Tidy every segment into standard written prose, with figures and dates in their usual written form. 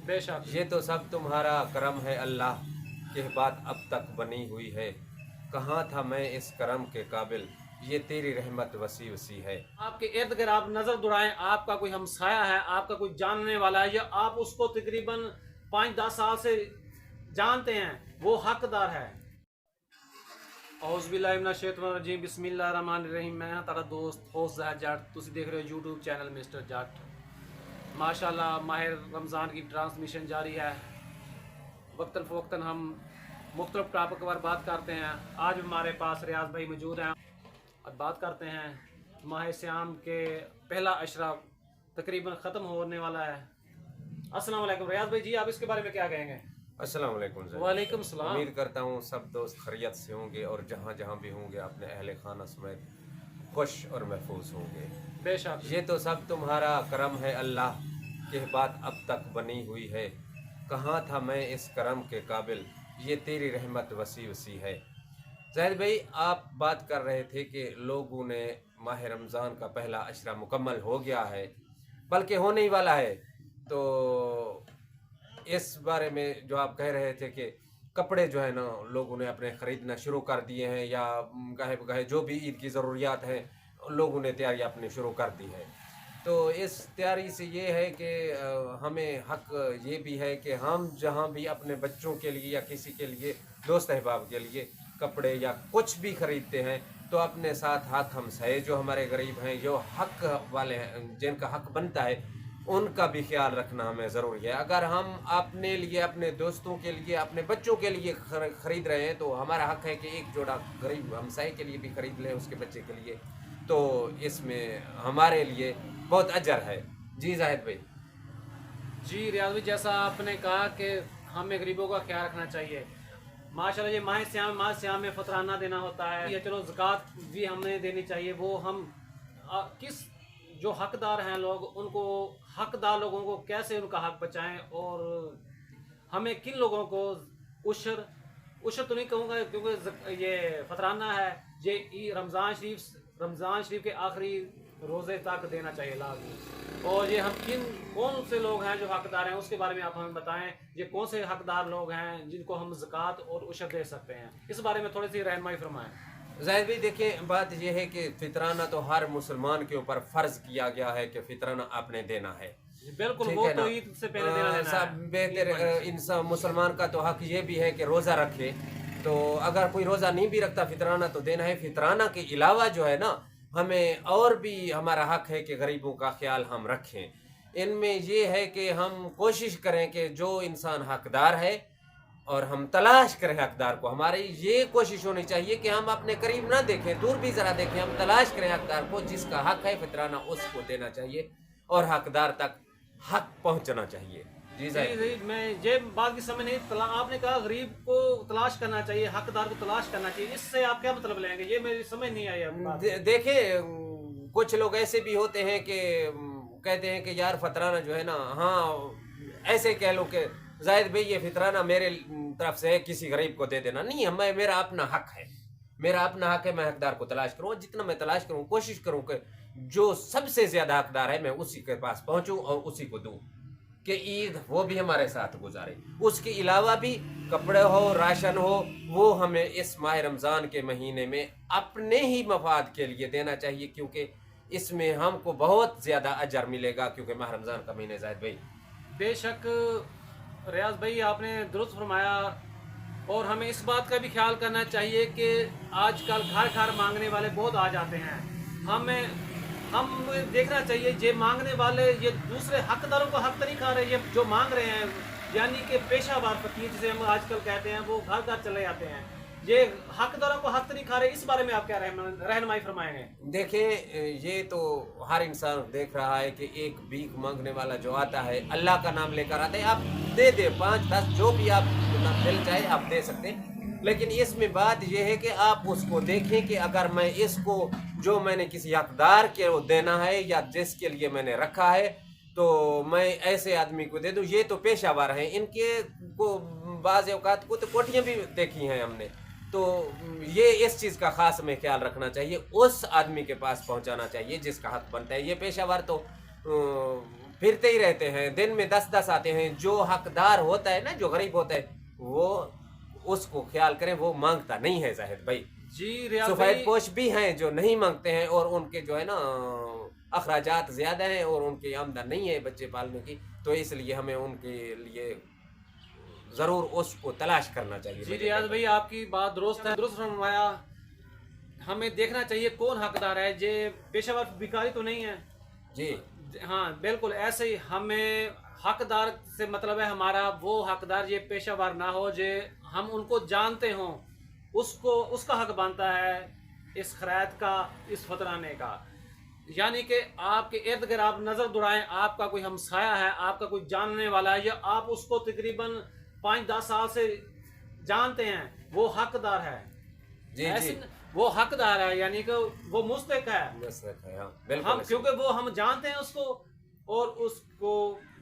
बेशक ये तो सब तुम्हारा करम है अल्लाह, कि बात अब तक बनी हुई है। कहाँ था मैं इस करम के काबिल, ये तेरी रहमत वसी वसी है। आपके इर्द गिर्द आप नजर दौड़ाएं, आपका कोई हमसाया है, आपका कोई जानने वाला है, या आप उसको तकरीबन 5-10 साल से जानते हैं, वो हकदार है। औज़ुबिल्लाहिमिनश्शैतानिर्रजीम, बिस्मिल्लाहिर्रहमानिर्रहीम। मैं हाँ तारा दोस्त होस्ट ज़हर जट, तुसी देख रहे हो यूट्यूब चैनल मिस्टर जट। माशाल्लाह माहिर रमज़ान की ट्रांसमिशन जारी है। वक्तन फ़वक्तन हम मुख्तलिफ टॉपिक पर बात करते हैं। आज हमारे पास रियाज भाई मौजूद हैं। अब बात करते हैं माह सियाम के पहला अशरा तकरीबन ख़त्म होने वाला है। अस्सलाम वालेकुम रियाज भाई जी, आप इसके बारे में क्या कहेंगे? अस्सलाम वालेकुम ज़ैद। वालेकुम सलाम। उम्मीद करता हूँ सब दोस्त खैरियत से होंगे और जहाँ जहाँ भी होंगे अपने अहले खाना समेत खुश और महफूज होंगे। बेशक ये तो सब तुम्हारा करम है अल्लाह, कि बात अब तक बनी हुई है। कहाँ था मैं इस करम के काबिल, ये तेरी रहमत वसी वसी है। ज़ैद भाई, आप बात कर रहे थे कि लोगों ने माह रमज़ान का पहला अशरा मुकम्मल हो गया है, बल्कि होने ही वाला है। तो इस बारे में जो आप कह रहे थे कि कपड़े जो है ना लोगों ने अपने ख़रीदना शुरू कर दिए हैं, या गहे बगहे जो भी ईद की ज़रूरियात हैं लोगों ने तैयारी अपनी शुरू कर दी है। तो इस तैयारी से ये है कि हमें हक ये भी है कि हम जहाँ भी अपने बच्चों के लिए या किसी के लिए दोस्त अहबाब के लिए कपड़े या कुछ भी ख़रीदते हैं तो अपने साथ हक हमसाए जो हमारे गरीब हैं, जो हक वाले हैं, जिनका हक बनता है, उनका भी ख्याल रखना हमें ज़रूरी है। अगर हम अपने लिए, अपने दोस्तों के लिए, अपने बच्चों के लिए ख़रीद रहे हैं तो हमारा हक है कि एक जोड़ा गरीब हमसाए के लिए भी ख़रीद लें, उसके बच्चे के लिए। तो इसमें हमारे लिए बहुत अजर है। जी जाहिद भाई। जी रियाज भाई, जैसा आपने कहा कि हमें गरीबों का ख्याल रखना चाहिए। माशाल्लाह ये माह सियाम में फतराना देना होता है, ये चलो ज़कात भी हमें देनी चाहिए। वो हम किस जो हकदार हैं लोग, उनको हकदार लोगों को कैसे उनका हक बचाएं, और हमें किन लोगों को उशर उशर तो नहीं कहूँगा क्योंकि ये फतराना है, ये रमज़ान शरीफ के आखिरी रोज़े तक देना चाहिए लाजमी। और ये हम कौन से लोग हैं जो हकदार हैं, उसके बारे में आप हमें बताएं। ये कौन से हकदार लोग हैं जिनको हम ज़कात और उशर दे सकते हैं, इस बारे में थोड़ी सी रहनुमाई फरमाएं। ज़ाहिद भाई देखिए, बात यह है कि फितराना तो हर मुसलमान के ऊपर फ़र्ज किया गया है कि फितराना आपने देना है। बिल्कुल, ठीक वो है तो ना? ईद से पहले देना है। सब बेहतर इंसान मुसलमान का तो हक ये भी है कि रोज़ा रखे। तो अगर कोई रोज़ा नहीं भी रखता, फितराना तो देना है। फितराना के अलावा जो है ना, हमें और भी हमारा हक है कि गरीबों का ख्याल हम रखें। इनमें ये है कि हम कोशिश करें कि जो इंसान हकदार है और हम तलाश करें हकदार को। हमारी ये कोशिश होनी चाहिए कि हम अपने करीब ना देखें, दूर भी ज़रा देखें, हम तलाश करें हकदार को। जिसका हक है फितराना उसको देना चाहिए और हकदार तक हक पहुंचना चाहिए। जी जी, मैं ये बात की समझ नहीं, आपने कहा गरीब को तलाश करना चाहिए, हकदार को तलाश करना चाहिए, इससे आप क्या मतलब लेंगे? ये मेरी समझ नहीं आई अब। देखिए, कुछ लोग ऐसे भी होते हैं कि कहते हैं कि यार फितराना जो है ना, हाँ ऐसे कह लो कि जाहिद भाई ये फितराना मेरे तरफ से है, किसी गरीब को दे देना। नहीं, मैं मेरा अपना हक है, मेरा अपना हक है, मैं हकदार को तलाश करूँ। जितना मैं तलाश करूँ, कोशिश करूँ कि जो सबसे ज़्यादा हकदार है मैं उसी के पास पहुँचूँ और उसी को दूँ कि ईद वो भी हमारे साथ गुजारे। उसके अलावा भी कपड़े हो, राशन हो, वो हमें इस माह रमज़ान के महीने में अपने ही मफाद के लिए देना चाहिए, क्योंकि इसमें हमको बहुत ज़्यादा अजर मिलेगा, क्योंकि माह रमज़ान का महीना जाहिद भाई। बेशक रियाज भाई, आपने दुरुस्त फरमाया। और हमें इस बात का भी ख्याल करना चाहिए कि आजकल घर घर मांगने वाले बहुत आ जाते हैं। हम देखना चाहिए ये मांगने वाले ये दूसरे हकदारों को हक तो नहीं खा रहे। ये जो मांग रहे हैं यानी कि पेशावर फकीर जिसे हम आजकल कहते हैं, वो घर घर चले जाते हैं। ये हकदारों को हक तो नहीं खा रहे, इस बारे में आप क्या रहनुमाई फरमाएंगे? देखिए, ये तो हर इंसान देख रहा है कि एक भीख मांगने वाला जो आता है, अल्लाह का नाम लेकर आता है। आप दे दे 5-10 जो भी आप दिल चाहे आप दे सकते हैं। लेकिन इसमें बात यह है कि आप उसको देखें कि अगर मैं इसको जो मैंने किसी हकदार के देना है या जिसके लिए मैंने रखा है, तो मैं ऐसे आदमी को दे दूं। ये तो पेशावर हैं, इनके को बाज़ औक़ात को तो कोठियाँ भी देखी हैं हमने। तो ये इस चीज़ का ख़ास में ख्याल रखना चाहिए, उस आदमी के पास पहुंचाना चाहिए जिसका हक बनता है। ये पेशावर तो फिरते ही रहते हैं, दिन में 10-10 आते हैं। जो हकदार होता है ना, जो गरीब होता है, वो उसको ख्याल करें, वो मांगता नहीं है जाहिद भाई। जी रियाज सफेद भाई, पोश भी हैं जो नहीं मांगते हैं और उनके जो है ना अखराजात ज़्यादा हैं और उनकी आमदन नहीं है बच्चे पालने की, तो इसलिए हमें उनके लिए ज़रूर उसको तलाश करना चाहिए। जी रियाज भाई, आपकी बात दुरुस्त है, दुरुस्त फरमाया। हमें देखना चाहिए कौन हकदार है, जे पेशेवर भिखारी तो नहीं है। जी हाँ बिल्कुल, ऐसे ही हमें हकदार से मतलब है हमारा वो हकदार ये पेशेवर ना हो, जे हम उनको जानते हों, उसको उसका हक बनता है इस खैरात का, इस फतराने का। यानी कि आपके इर्द गिर्द आप नज़र दुराएं, आपका कोई हमसाया है, आपका कोई जानने वाला है, या आप उसको तकरीबन 5-10 साल से जानते हैं, वो हकदार है। जी ऐसे जी, वो हकदार है, यानी कि वो मुस्तहिक है। बस है, हाँ, बिल्कुल हम ऐसे। क्योंकि वो हम जानते हैं उसको, और उसको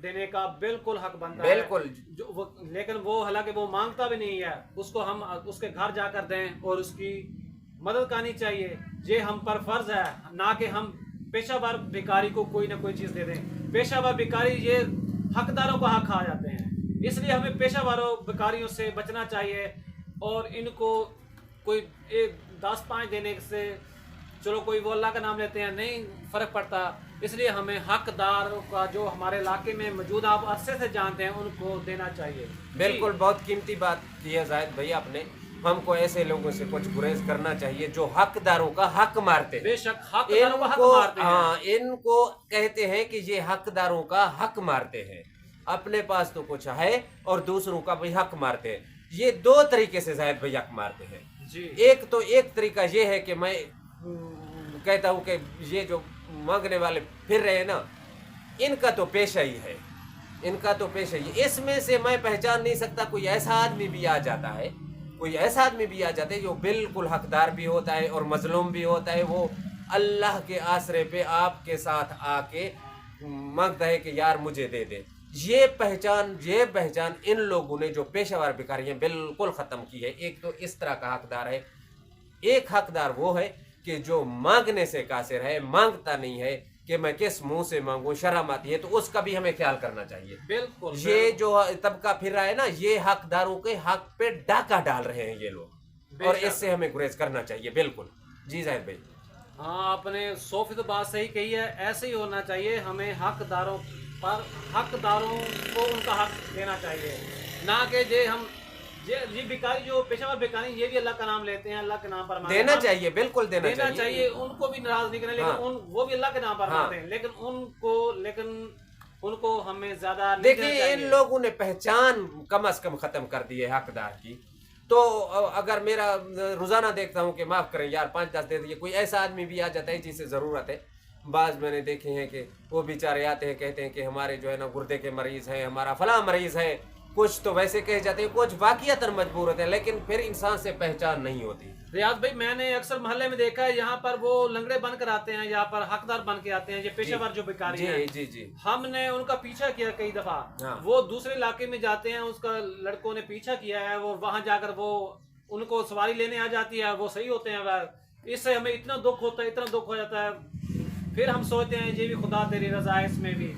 देने का बिल्कुल हक बनता है। बिल्कुल जो वो, लेकिन वो हालांकि वो मांगता भी नहीं है, उसको हम उसके घर जाकर दें और उसकी मदद करनी चाहिए। ये हम पर फर्ज है, ना कि हम पेशावर भिखारी को कोई ना कोई चीज़ दे दें। पेशावर भिखारी ये हकदारों का हक खा जाते हैं, इसलिए हमें पेशावरों भिखारियों से बचना चाहिए। और इनको कोई 10-5 देने से चलो कोई वो अल्लाह का नाम लेते हैं, नहीं फ़र्क पड़ता। इसलिए हमें हकदारों का जो हमारे इलाके में मौजूद आप अरसे से जानते हैं, उनको देना चाहिए। बिल्कुल, बहुत कीमती बात की है जाहिद भाई आपने। हमको ऐसे लोगों से कुछ गुरेज करना चाहिए जो हकदारों का हक मारते हैं। बेशक हकदारों का हक इनको मारते हैं। हाँ, इनको कहते हैं कि ये हकदारों का हक मारते हैं। अपने पास तो कुछ है और दूसरों का भी हक मारते हैं। ये दो तरीके से जाहिद भाई हक मारते हैं। जी एक तरीका ये है कि मैं कहता हूँ कि ये जो मांगने वाले फिर रहे हैं ना, इनका तो पेशा ही है, इनका तो पेशा ही। इसमें से मैं पहचान नहीं सकता, कोई ऐसा आदमी भी आ जाता है, कोई ऐसा आदमी भी आ जाता है जो बिल्कुल हकदार भी होता है और मजलूम भी होता है। वो अल्लाह के आसरे पे आपके साथ आके मांगता है कि यार मुझे दे दे। ये पहचान इन लोगों ने जो पेशावर भिखारी हैं बिल्कुल ख़त्म की है। एक तो इस तरह का हकदार है, एक हकदार वो है कि जो मांगने से कासिर है, मांगता नहीं है कि मैं किस मुंह से मांगूं, शर्म आती है, तो उसका भी हमें ख्याल करना चाहिए। बिल्कुल। ये जो तबका फिर रहा है ना, ये हकदारों के हक पे डाका डाल रहे हैं ये लोग, और इससे हमें गुरेज करना चाहिए। बिल्कुल जी जाहिद भाई। हाँ, आपने 100% बात सही कही है। ऐसे ही होना चाहिए, हमें हकदारों पर हकदारों को उनका हक देना चाहिए, ना कि जे हम ये भिखारी जो पेशावर भिखारी ये भी अल्लाह का नाम लेते हैं, अल्लाह के नाम पर देना चाहिए, बिल्कुल देना चाहिए। उनको भी नाराज नहीं करना, लेकिन हाँ। वो भी अल्लाह के नाम पर हाँ। मानते हैं, लेकिन उनको हमें ज्यादा नहीं देना देखिए, इन चाहिए। लोगों ने पहचान कम से कम खत्म कर दी है हकदार की। तो अगर मेरा रोजाना देखता हूँ कि माफ करें यार 5-10 दे दिए, कोई ऐसा आदमी भी आ जाता है जिसे जरूरत है। बाज मैंने देखे हैं कि वो बेचारे आते हैं, कहते हैं कि हमारे जो है ना गुर्दे के मरीज हैं, हमारा फला मरीज है, कुछ तो वैसे कह जाते हैं, कुछ वाकईतन मजबूर होते हैं, लेकिन फिर इंसान से पहचान नहीं होती। रियाज भाई, मैंने अक्सर मोहल्ले में देखा है, यहाँ पर वो लंगड़े बनकर आते हैं, यहाँ पर हकदार बन के आते हैं, ये पेशेवर जो भिखारी हैं। जी जी। हमने उनका पीछा किया कई दफा। हाँ। वो दूसरे इलाके में जाते हैं, उसका लड़कों ने पीछा किया है, वो वहां जाकर वो उनको सवारी लेने आ जाती है, वो सही होते हैं वह। इससे हमें इतना दुख होता है, इतना दुख हो जाता है। फिर हम सोचते हैं ये भी खुदा तेरी रजा है, इसमें भी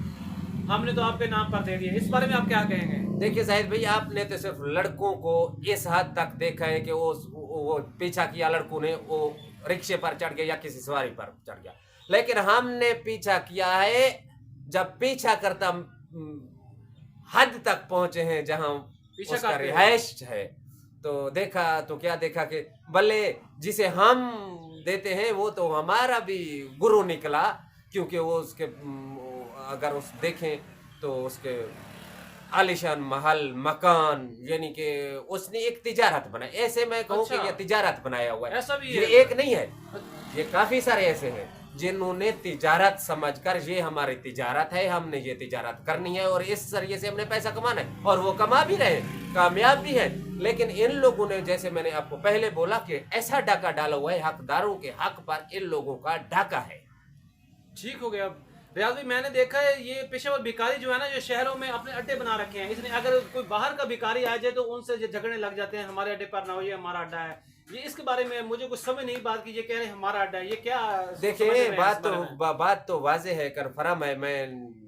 हमने तो आपके नाम पर दे दिया। इस बारे में आप क्या कहेंगे? देखिए जाहिद भाई, आपने तो सिर्फ लड़कों को इस हद तक देखा है कि वो पीछा किया, लड़कों ने वो रिक्शे पर चढ़ गया या किसी सवारी पर चढ़ गया, लेकिन हमने पीछा किया है जब पीछा करता हद तक पहुंचे हैं जहां उसका रिहाइश है। तो देखा तो क्या देखा कि भले जिसे हम देते हैं वो तो हमारा भी गुरु निकला, क्योंकि वो उसके अगर उस देखें तो उसके आलिशान महल मकान, यानी कि उसने एक तिजारत बनाई। ऐसे मैं कहूँ कि ये तिजारत बनाया हुआ है, ऐसा भी ये एक नहीं है, ये काफी सारे ऐसे हैं जिन्होंने तिजारत समझकर ये हमारी तिजारत है, हमने ये तिजारत करनी है और इस जरिए से हमने पैसा कमाना है, और वो कमा भी रहे, कामयाब भी है। लेकिन इन लोगों ने, जैसे मैंने आपको पहले बोला कि ऐसा डाका डाला हुआ है, हकदारों के हक पर इन लोगों का डाका है। ठीक हो गया रियाज भाई, मैंने देखा है ये पेशेवर भिखारी जो है ना, जो शहरों में अपने अड्डे बना रखे हैं। इसलिए अगर कोई बाहर का भिखारी आ जाए तो उनसे झगड़ने लग जाते हैं, हमारे अड्डे पर ना हो, ये हमारा अड्डा है, ये इसके बारे में मुझे कुछ समझ नहीं बात की, ये कह रहे हैं हमारा अड्डा है, ये क्या देखिए समझ में है इस बारे में? बात तो वाजे है, कन्फर्म है, मैं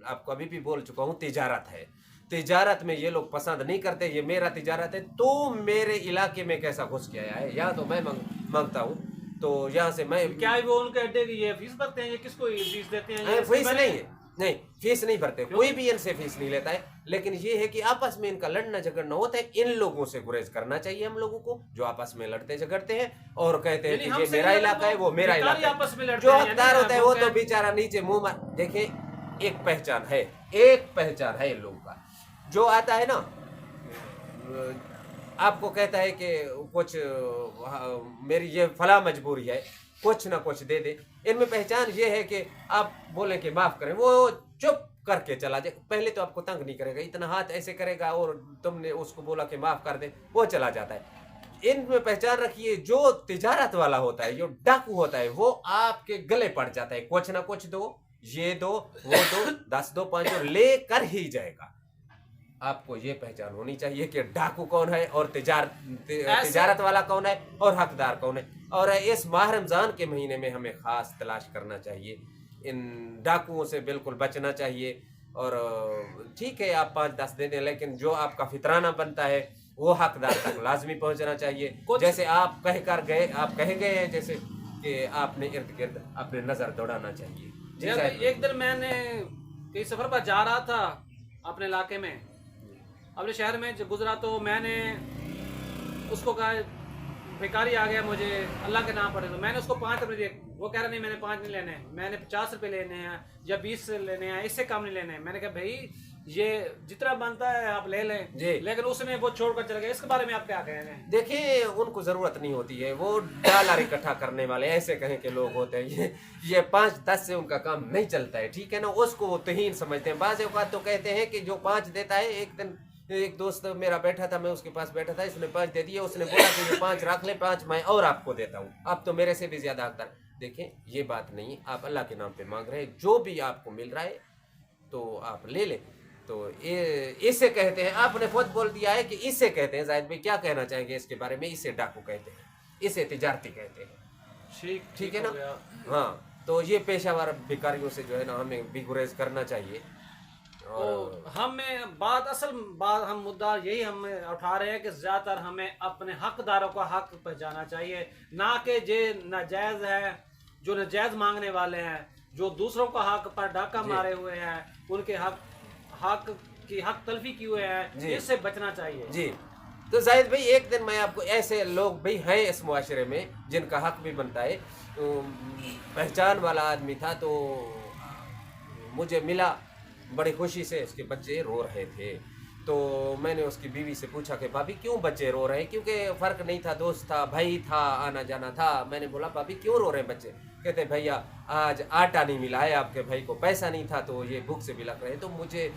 आपको अभी भी बोल चुका हूँ, तिजारत है। तिजारत में ये लोग पसंद नहीं करते, ये मेरा तिजारत है, तो मेरे इलाके में कैसा घुस के आया है, यहाँ तो मैं मांगता हूँ, तो यहाँ से मैं क्या वो उनके अड्डे की ये फीस भरते हैं, ये किसको ये फीस देते हैं? ये फीस नहीं है, नहीं फीस नहीं भरते, कोई भी इनसे फीस नहीं लेता है, लेकिन ये है कि आपस में इनका लड़ना झगड़ना होता है, इन लोगों से गुरेज करना चाहिए हम लोगों को, जो आपस में लड़ते झगड़ते हैं और कहते हैं कि ये मेरा इलाका है, वो मेरा इलाका है। आपस में लड़ते जो हैं, हकदार होता है वो तो बेचारा नीचे मुंह मार, देखिए एक पहचान है, एक पहचान है इन लोगों का। जो आता है ना आपको कहता है कि कुछ मेरी ये फला मजबूरी है, कुछ ना कुछ दे दे, इनमें पहचान ये है कि आप बोले कि माफ करें, वो चुप करके चला जाए, पहले तो आपको तंग नहीं करेगा, इतना हाथ ऐसे करेगा और तुमने उसको बोला कि माफ कर दे, वो चला जाता है। इनमें पहचान रखिए, जो तिजारत वाला होता है, जो डाकू होता है, वो आपके गले पड़ जाता है, कुछ ना कुछ दो, ये दो, वो दो, 10 दो 5 दो, लेकर ही जाएगा। आपको ये पहचान होनी चाहिए कि डाकू कौन है और तिजारत वाला कौन है और हकदार कौन है। और इस माह रमजान के महीने में हमें खास तलाश करना चाहिए, इन डाकुओं से बिल्कुल बचना चाहिए। और ठीक है आप 5-10 दे दें, लेकिन जो आपका फितराना बनता है वो हकदार तक लाजमी पहुंचना चाहिए। जैसे आप कह गए हैं, जैसे कि आपने इर्द गिर्द अपने नजर दौड़ाना चाहिए। एक दिन मैंने कहीं सफर पर जा रहा था अपने इलाके में, अपने शहर में जब गुजरा, तो मैंने उसको कहा भिखारी आ गया मुझे अल्लाह के नाम पर, तो मैंने उसको 5 रुपये दिए। वो कह रहा नहीं मैंने 5 नहीं लेने, मैंने 50 रुपये लेने हैं या 20 लेने हैं, इससे कम नहीं लेने हैं। मैंने कहा भाई ये जितना बनता है आप ले लें, लेकिन उसने वो छोड़कर चला गया। इसके बारे में आप क्या कह रहे हैं? देखिए उनको जरूरत नहीं होती है, वो डॉलर इकट्ठा करने वाले ऐसे कहें के लोग होते हैं, ये 5-10 से उनका काम नहीं चलता है, ठीक है ना, उसको वो तहीन समझते हैं। बाज़ औक़ात तो कहते हैं कि जो 5 देता है, एक दिन एक दोस्त मेरा बैठा था, मैं उसके पास बैठा था, इसने 5 दे दिए, उसने बोला कि ये 5 रख ले, 5 मैं और आपको देता हूँ, अब तो मेरे से भी ज्यादा हकदार। देखें ये बात नहीं, आप अल्लाह के नाम पे मांग रहे हैं, जो भी आपको मिल रहा है तो आप ले लें। तो इसे कहते हैं, आपने खुद बोल दिया है कि इसे कहते हैं, जाहिद भाई क्या कहना चाहेंगे इसके बारे में? इसे डाकू कहते हैं, इसे तिजारती कहते हैं, ठीक है ना। हाँ, तो ये पेशावर भिखारियों से जो है ना हमें भी गुरेज करना चाहिए। और हमें हम मुद्दा यही हम उठा रहे हैं कि ज्यादातर हमें अपने हकदारों का हक पहचाना चाहिए, ना कि जे नाजायज है, जो नाजायज मांगने वाले हैं, जो दूसरों का हक पर डाका मारे हुए हैं, उनके हक की हक तलफी किए हुए हैं, इससे बचना चाहिए जी। तो जाहिद भाई एक दिन मैं आपको, ऐसे लोग भी हैं इस मुआशरे में जिनका हक भी बनता है, तो पहचान वाला आदमी था, तो मुझे मिला बड़ी खुशी से, उसके बच्चे रो रहे थे, तो मैंने उसकी बीवी से पूछा कि भाभी क्यों बच्चे रो रहे हैं, क्योंकि फ़र्क नहीं था, दोस्त था, भाई था, आना जाना था। मैंने बोला भाभी क्यों रो रहे हैं बच्चे? कहते भैया आज आटा नहीं मिला है, आपके भाई को पैसा नहीं था, तो ये भूख से बिलख रहे हैं। तो मुझे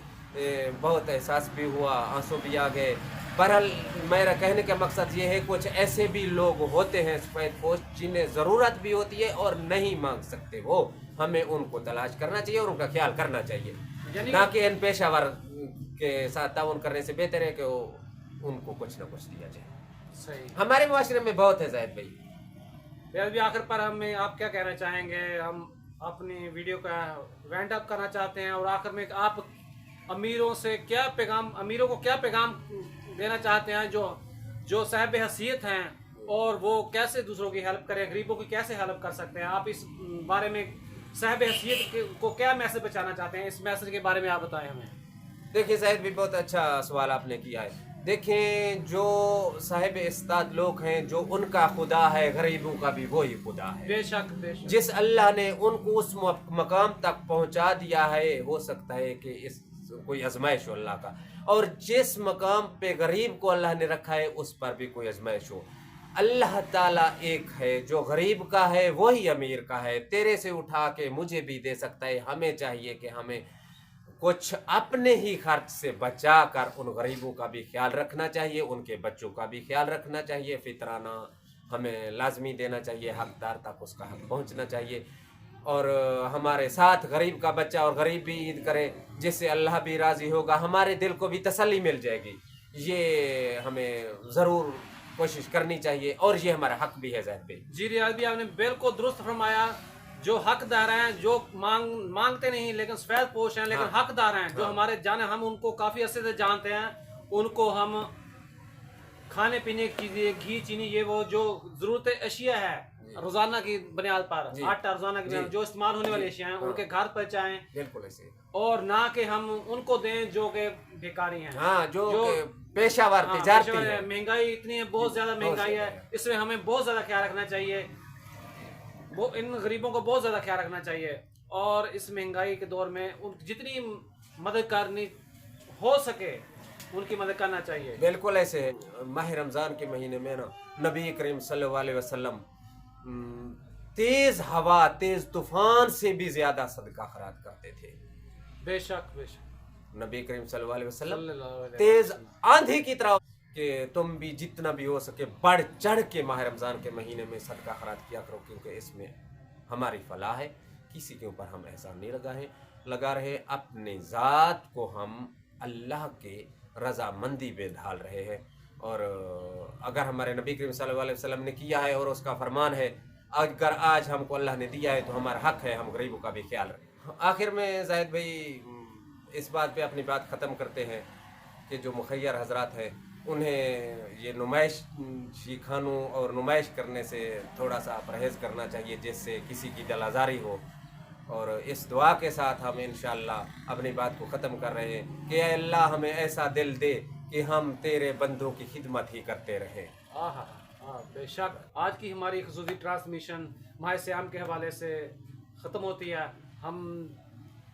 बहुत एहसास भी हुआ, आंसू भी आ गए। बहरहाल मेरा कहने का मकसद ये है, कुछ ऐसे भी लोग होते हैं सफ़ेद पोश जिन्हें ज़रूरत भी होती है और नहीं मांग सकते, वो हमें उनको तलाश करना चाहिए और उनका ख्याल करना चाहिए, ना कि इन पेशावर के साथ ताउन करने से बेहतर है कि उनको कुछ ना कुछ दिया जाए। सही, हमारे मुआशरे में बहुत है जाहिद भाई। अभी आखिर पर हमें आप क्या कहना चाहेंगे? हम अपनी वीडियो का वाइंड अप करना चाहते हैं, और आखिर में आप अमीरों को क्या पैगाम देना चाहते हैं, जो साहिब हैसियत हैं और वो कैसे दूसरों की हेल्प करें, गरीबों की कैसे हेल्प कर सकते हैं? आप इस बारे में साहिब हैसियत को क्या मैसेज पहुंचाना चाहते हैं? इस मैसेज के बारे में आप बताएं हमें। देखिए शायद भी बहुत अच्छा सवाल आपने किया है। देखें जो साहिब इस्ताद लोग हैं, जो उनका खुदा है, गरीबों का भी वही खुदा है। बेशक बेशक। जिस अल्लाह ने उनको उस मकाम तक पहुंचा दिया है, हो सकता है कि इस कोई आजमाइश हो अल्लाह का, और जिस मकाम पे गरीब को अल्लाह ने रखा है उस पर भी कोई आजमाइश हो। अल्लाह ताला एक है, जो गरीब का है वही अमीर का है, तेरे से उठा के मुझे भी दे सकता है। हमें चाहिए कि हमें कुछ अपने ही खर्च से बचा कर उन गरीबों का भी ख्याल रखना चाहिए, उनके बच्चों का भी ख्याल रखना चाहिए। फितराना हमें लाजमी देना चाहिए, हकदार तक उसका हक पहुंचना चाहिए, और हमारे साथ गरीब का बच्चा और गरीब भी ईद करे, जिससे अल्लाह भी राज़ी होगा, हमारे दिल को भी तसल्ली मिल जाएगी। ये हमें ज़रूर कोशिश करनी चाहिए और ये हमारा हक भी है ज़ैद भाई। जी रियाज भी आपने बिल्कुल दुरुस्त फरमाया। जो हकदार हैं, जो मांगते नहीं लेकिन सफेद पोश हैं, लेकिन हकदार हैं, जो हमारे जाने, हम उनको काफ़ी अर्से से जानते हैं, उनको हम खाने पीने की चीज़ें, घी, चीनी, ये वो जो ज़रूरत अशिया है रोज़ाना की बुनियाद पर, आटा रोज़ाना की बुनियाद जो इस्तेमाल होने वाली अशिया हैं, उनके घर पहुँचाएँ। बिल्कुल ऐसे, और ना कि हम उनको दें जो कि बेकारी हैं। हाँ, जो पेशावर तिजारती है। महंगाई इतनी है, बहुत ज़्यादा महंगाई है, इसमें हमें बहुत ज़्यादा ख्याल रखना चाहिए। वो इन गरीबों को बहुत ज़्यादा ख्याल रखना चाहिए और इस महंगाई के दौर में उन जितनी मदद करनी हो सके उनकी मदद करना चाहिए। बिल्कुल ऐसे है। माह रमज़ान के महीने में ना नबी करीम सल्लल्लाहु अलैहि वसल्लम तेज़ हवा, तेज़ तूफान से भी ज़्यादा सदका खैरात करते थे। बेशक बेशक नबी करीम सल्लल्लाहु अलैहि वसल्लम सल्लल्लाहु अलैहि तेज़ आंधी की तरह कि तुम भी जितना भी हो सके बढ़ चढ़ के माह रमज़ान के महीने में सदका खैरात किया करो, क्योंकि इसमें हमारी फलाह है। किसी के ऊपर हम एहसान नहीं लगा रहे, अपने ज़ात को हम अल्लाह के रज़ामंदी पे ढाल रहे हैं। और अगर हमारे नबी करीम सल्लल्लाहु अलैहि वसल्लम ने किया है और उसका फरमान है, अगर आज हमको अल्लाह ने दिया है तो हमारा हक है हम गरीबों का भी ख्याल रखें। आखिर में ज़ाहिद भाई इस बात पे अपनी बात ख़त्म करते हैं कि जो मुखय्यर हजरात हैं उन्हें ये नुमाइशी खानों और नुमाइश करने से थोड़ा सा परहेज़ करना चाहिए, जिससे किसी की दिल आज़ारी हो। और इस दुआ के साथ हम इंशाअल्लाह अपनी बात को ख़त्म कर रहे हैं कि अल्लाह हमें ऐसा दिल दे कि हम तेरे बंदों की खिदमत ही करते रहें। बेशक आज की हमारी ख़ुसूसी ट्रांसमिशन माह सियाम के हवाले से ख़त्म होती है। हम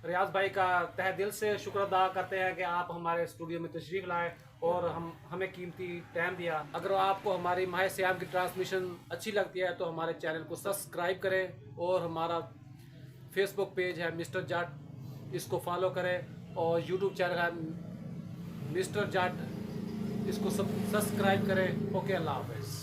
रियाज भाई का तहे दिल से शुक्र अदा करते हैं कि आप हमारे स्टूडियो में तशरीफ़ लाए और हमें कीमती टाइम दिया। अगर आपको हमारी माह सियाम की ट्रांसमिशन अच्छी लगती है तो हमारे चैनल को सब्सक्राइब करें और हमारा फेसबुक पेज है मिस्टर जाट, इसको फॉलो करें और यूट्यूब चैनल है मिस्टर जाट, इसको सब्सक्राइब करें। ओके, अल्लाह हाफ़िज़।